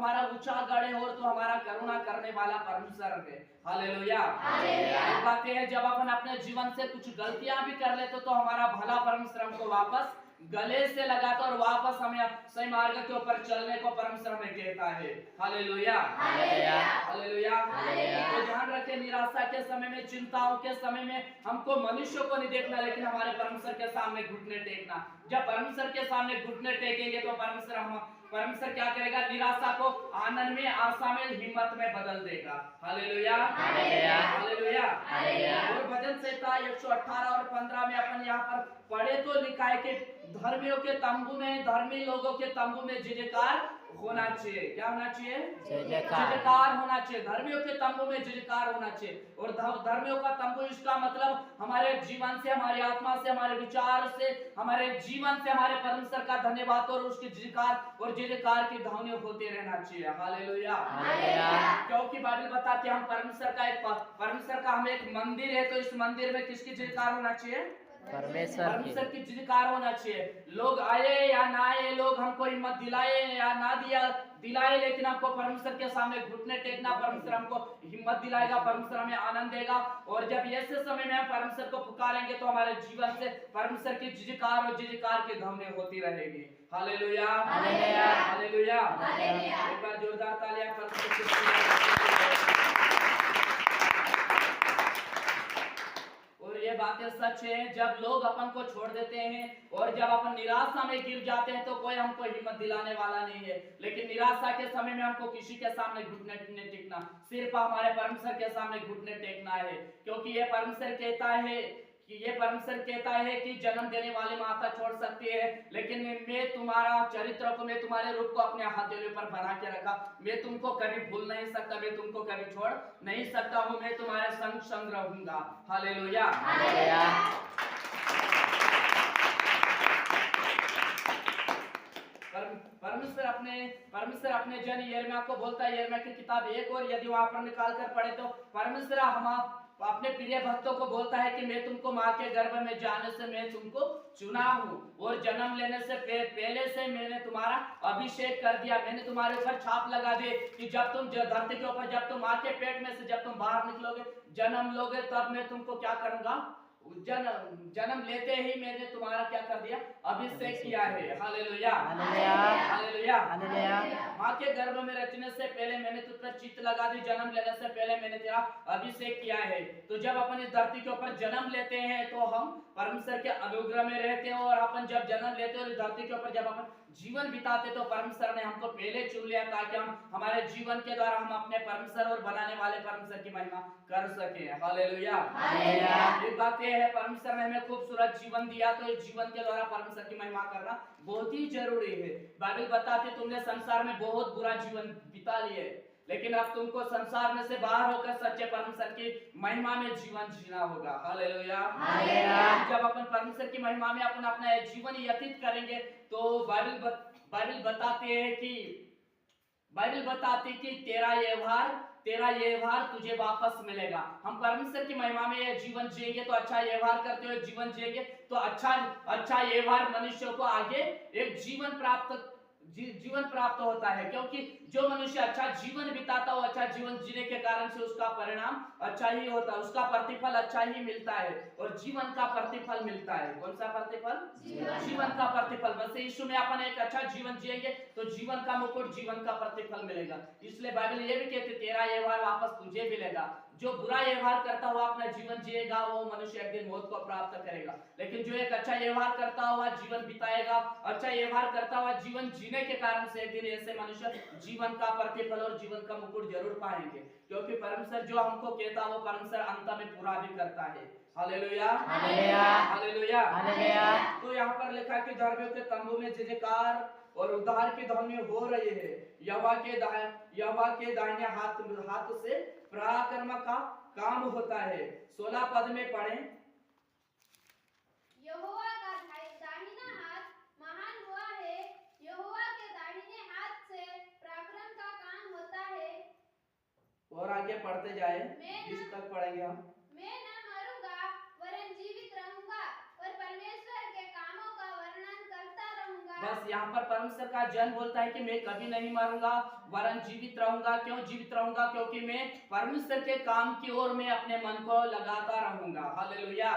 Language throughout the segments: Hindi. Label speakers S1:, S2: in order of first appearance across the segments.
S1: हमारा ऊंचा गढ़ है और तू हमारा करुणा करने वाला परमेश्वर है। हालेलुया। एक बात यह है, जब अपन अपने जीवन से कुछ गलतियां भी कर लेते तो हमारा भला परमेश्वर हमको वापस गले से लगाता और वापस हमें सही मार्ग के ऊपर चलने को परमेश्वर हमें कहता है। Hallelujah, hallelujah. तो ध्यान रखें, निराशा के समय में, चिंताओं के समय में हमको मनुष्यों को नहीं देखना, लेकिन हमारे परमेश्वर के सामने घुटने टेकना। जब परमेश्वर के सामने घुटने टेकेंगे तो परमेश्वर क्या करेगा? निराशा को आनंद में, आशा में, हिम्मत में बदल देगा। Hallelujah, hallelujah. और भजन संहिता 118 और 15 में अपन यहाँ पर पढ़े तो लिखा है कि धर्मियों के तंबू में, धर्मी लोगों के तंबू में जय जयकार होना चाहिए। क्या होना चाहिए? जय जयकार होना चाहिए। धर्मियों के तंबू में जय जयकार होना चाहिए। और धर्मियों का तंबू, इसका मतलब हमारे जीवन से, हमारी आत्मा से, हमारे विचार से, हमारे जीवन से हमारे परमेश्वर का धन्यवाद और उसके जयकार और जय जयकार की ध्वनि होते रहना चाहिए। हालेलुया। क्योंकि बाइबल बताती है हम परमेश्वर का हम एक मंदिर है, तो इस मंदिर में किसकी जयकार होना चाहिए? परमेश्वर की जयकार होना चाहिए। लोग आए या ना आए, लोग हमको हिम्मत दिलाए या ना दिलाए, लेकिन हमको परमेश्वर के सामने घुटने टेकना, परमेश्वर हमको हिम्मत दिलाएगा, परमेश्वर हमें आनंद देगा। और जब ऐसे समय में हम परमेश्वर को पुकारेंगे तो हमारे जीवन से परमेश्वर की जयकार और जयकार की ध्वनि होती रहेगी। Hallelujah, hallelujah. एक बार जोरदार तालियां परमेश्वर के। और ये बातें सच है, जब लोग अपन को छोड़ देते हैं और जब अपन निराशा में गिर जाते हैं तो कोई हमको हिम्मत दिलाने वाला नहीं है। लेकिन निराशा के समय में हमको किसी के सामने घुटने टेकना, सिर्फ हमारे परमेश्वर के सामने घुटने टेकना है। क्योंकि ये परमेश्वर कहता है कि जन्म देने वाली माता छोड़ सकती है, लेकिन मैं तुम्हारा चरित्र को, मैं तुम्हारे रूप को अपने हथेली पर बना के रखा। मैं तुमको कभी भूल नहीं सकता, मैं तुमको कभी छोड़ नहीं सकता हूँ, मैं तुम्हारे संग रहूंगा। हालेलुया। परमेश्वर अपने जन यिर्मयाह को बोलता है, यिर्मयाह की किताब 1 और यदि वहां पर निकाल कर पढ़े तो परमेश्वर हम अपने प्रिय भक्तों को बोलता है कि मैं तुमको माँ के गर्भ में जाने से मैं तुमको चुना हूँ और जन्म लेने से पहले से मैंने तुम्हारा अभिषेक कर दिया। मैंने तुम्हारे ऊपर छाप लगा दी कि जब तुम धरती के ऊपर, जब तुम माँ के पेट में से जब तुम बाहर निकलोगे, जन्म लोगे, तब मैं तुमको क्या करूंगा? जन्म लेते ही मैंने तुम्हारा क्या कर दिया? अभिषेक किया है। Hallelujah, hallelujah. माँ के गर्भ में रचने से पहले मैंने तुझ पर चित्त लगा दी, जन्म लेने से पहले मैंने तेरा अभिषेक किया है। तो जब अपन इस धरती के ऊपर जन्म लेते हैं तो हम परमेश्वर के अनुग्रह में रहते हैं, और अपन जब जन्म लेते हैं और इस धरती के ऊपर जब अपन जीवन बिताते तो परमेश्वर ने हमको पहले चुन लिया ताकि हम हमारे जीवन के द्वारा हम अपने परमेश्वर और बनाने वाले परमेश्वर की महिमा कर सके। हालेलुया। एक बात यह है, परमेश्वर ने हमें खूबसूरत जीवन दिया, तो इस जीवन के द्वारा परमेश्वर की महिमा करना बहुत ही जरूरी है। बाइबल बताती तुमने संसार में बहुत बुरा जीवन बिता लिए, लेकिन अब तुमको संसार में से बाहर होकर सच्चे परमेश्वर की महिमा में जीवन जीना होगा। हालेलुया। जब अपन परमेश्वर की महिमा में अपन अपना जीवन व्यतीत करेंगे तो बाइबल बताती कि तेरा व्यवहार तुझे वापस मिलेगा। हम परमेश्वर की महिमा में ये जीवन जिएंगे तो अच्छा व्यवहार करते हुए जीवन जिएंगे तो अच्छा व्यवहार मनुष्य को आगे एक जीवन प्राप्त होता है। क्योंकि जो मनुष्य अच्छा जीवन बिताता हो, अच्छा जीवन जीने के कारण से उसका परिणाम अच्छा ही होता है, उसका प्रतिफल अच्छा ही मिलता है और जीवन का प्रतिफल मिलता है। कौन सा प्रतिफल? जीवन का प्रतिफल। बस यीशु में अपन एक अच्छा जीवन जिएंगे तो जीवन का मुकुट, जीवन का प्रतिफल मिलेगा। इसलिए बाइबल ये भी कहती है तेरा व्यवहार वापस तुझे मिलेगा। जो बुरा व्यवहार करता हुआ अपना जीवन जिएगा वो मनुष्य एक दिन मौत को प्राप्त करेगा, लेकिन जो एक अच्छा व्यवहार करता हुआ जीवन बिताएगा, अच्छा व्यवहार करता हुआ जीवन जीने के कारण से एक दिन ऐसे मनुष्य जीवन का प्रतिफल और जीवन का मुकुट जरूर पाएंगे। क्योंकि परमेश्वर जो हमको कहता है वो परमेश्वर अंत में पूरा भी करता है। Hallelujah, hallelujah, hallelujah. तो यहाँ पर लिखा है कि धर्मियों के तंबू में जय जयकार और उद्धार की ध्वनि हो रही है। यहोवा के दाहिने हाथ से पराक्रम का काम होता है। 16 पद में पढ़ें।
S2: यहोवा का दाहिना हाथ महान हुआ है, यहोवा के दाहिने हाथ से पराक्रम का काम होता है।
S1: और आगे पढ़ते जाए, जिस तक पढ़ेंगे हम।
S2: मैं न मरूंगा वरन जीवित रहूंगा और परमेश्वर के कामों का वर्णन करता रहूंगा।
S1: बस यहाँ पर परमेश्वर का जन बोलता है कि मैं कभी नहीं मरूंगा वरन जीवित रहूंगा। क्यों जीवित रहूंगा? क्योंकि मैं परमेश्वर के काम की ओर में अपने मन को लगाता रहूंगा। हालेलुया।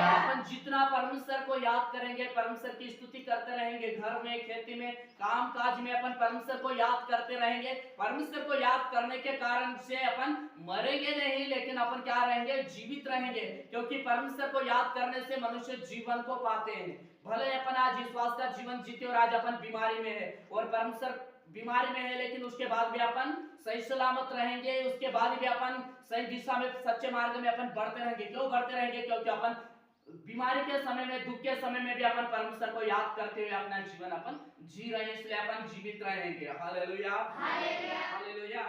S1: अपन जितना परमेश्वर को याद करेंगे, परमेश्वर की स्तुति करते रहेंगे, घर में, खेती में, काम काज में अपन परमेश्वर को याद करते रहेंगे। परमेश्वर को याद करने के कारण से अपन मरेंगे नहीं, लेकिन अपन क्या रहेंगे? जीवित रहेंगे। क्योंकि परमेश्वर को याद करने से मनुष्य जीवन को पाते हैं। भले अपन आज विश्वास का जीवन जीते और आज अपन बीमारी में है और परमेश्वर बीमारी में है, लेकिन उसके बाद भी अपन सही सलामत रहेंगे। उसके बाद भी अपन सही दिशा में, सच्चे मार्ग में अपन बढ़ते रहेंगे। क्यों बढ़ते रहेंगे? क्योंकि अपन बीमारी के समय में, दुख के समय में भी अपन परमेश्वर को याद करते हुए अपना जीवन अपन जी रहे हैं, इसलिए अपन जीवित रहेंगे। Hallelujah, hallelujah, hallelujah.